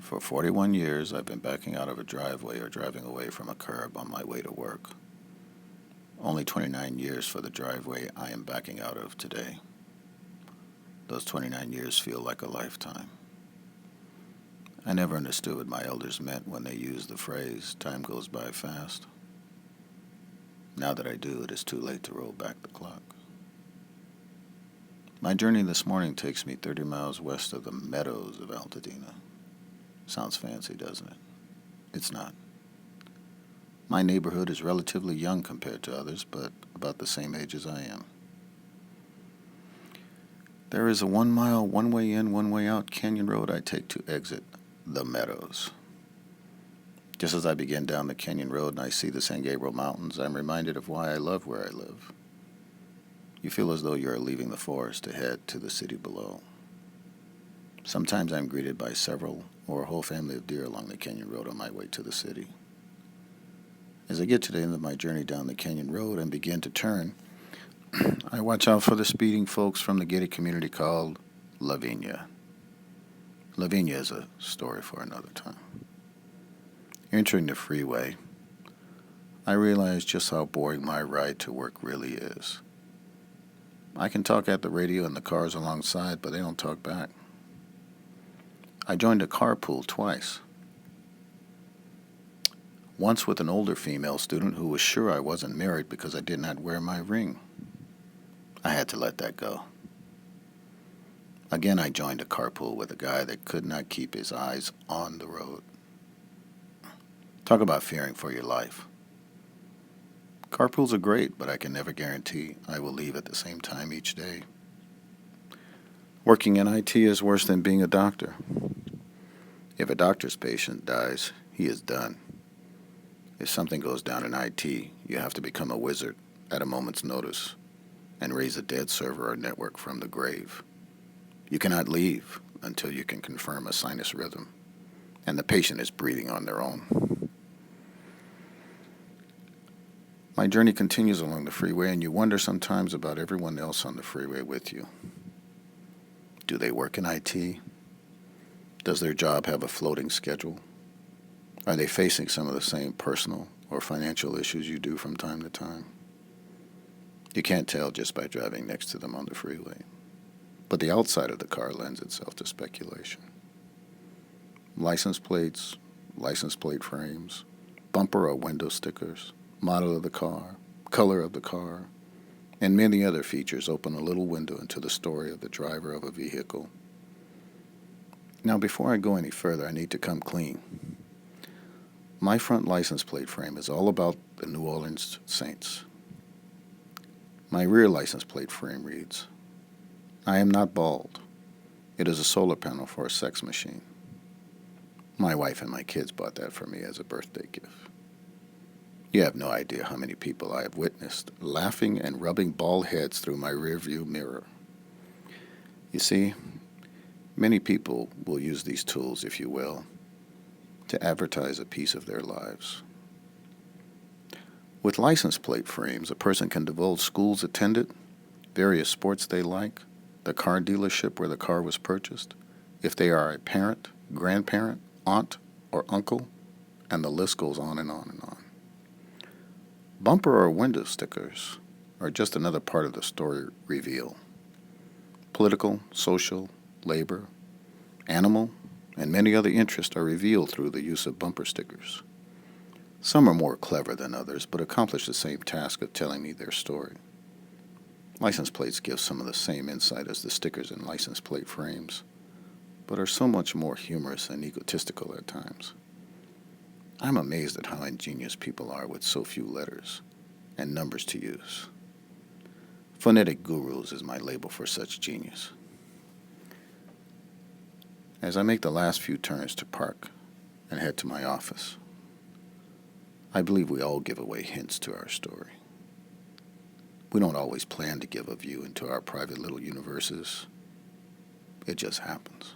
For 41 years, I've been backing out of a driveway or driving away from a curb on my way to work. Only 29 years for the driveway I am backing out of today. Those 29 years feel like a lifetime. I never understood what my elders meant when they used the phrase, "time goes by fast." Now that I do, it is too late to roll back the clock. My journey this morning takes me 30 miles west of the meadows of Altadena. Sounds fancy, doesn't it? It's not. My neighborhood is relatively young compared to others, but about the same age as I am. There is a 1 mile, one-way in, one-way out canyon road I take to exit the meadows. Just as I begin down the canyon road and I see the San Gabriel Mountains, I'm reminded of why I love where I live. You feel as though you are leaving the forest to head to the city below. Sometimes I'm greeted by several or a whole family of deer along the canyon road on my way to the city. As I get to the end of my journey down the canyon road and begin to turn, I watch out for the speeding folks from the gated community called Lavinia. Lavinia is a story for another time. Entering the freeway, I realize just how boring my ride to work really is. I can talk at the radio and the cars alongside, but they don't talk back. I joined a carpool twice. Once with an older female student who was sure I wasn't married because I did not wear my ring. I had to let that go. Again, I joined a carpool with a guy that could not keep his eyes on the road. Talk about fearing for your life. Carpools are great, but I can never guarantee I will leave at the same time each day. Working in IT is worse than being a doctor. If a doctor's patient dies, he is done. If something goes down in IT, you have to become a wizard at a moment's notice and raise a dead server or network from the grave. You cannot leave until you can confirm a sinus rhythm and the patient is breathing on their own. My journey continues along the freeway, and you wonder sometimes about everyone else on the freeway with you. Do they work in IT? Does their job have a floating schedule? Are they facing some of the same personal or financial issues you do from time to time? You can't tell just by driving next to them on the freeway, but the outside of the car lends itself to speculation. License plates, license plate frames, bumper or window stickers, model of the car, color of the car, and many other features open a little window into the story of the driver of a vehicle. Now, before I go any further, I need to come clean. My front license plate frame is all about the New Orleans Saints. My rear license plate frame reads, "I am not bald. It is a solar panel for a sex machine." My wife and my kids bought that for me as a birthday gift. You have no idea how many people I have witnessed laughing and rubbing bald heads through my rearview mirror. You see, many people will use these tools, if you will, to advertise a piece of their lives. With license plate frames, a person can divulge schools attended, various sports they like, the car dealership where the car was purchased, if they are a parent, grandparent, aunt, or uncle, and the list goes on and on and on. Bumper or window stickers are just another part of the story reveal. Political, social, labor, animal, and many other interests are revealed through the use of bumper stickers. Some are more clever than others, but accomplish the same task of telling me their story. License plates give some of the same insight as the stickers in license plate frames, but are so much more humorous and egotistical at times. I'm amazed at how ingenious people are with so few letters and numbers to use. Phonetic gurus is my label for such genius. As I make the last few turns to park and head to my office, I believe we all give away hints to our story. We don't always plan to give a view into our private little universes. It just happens.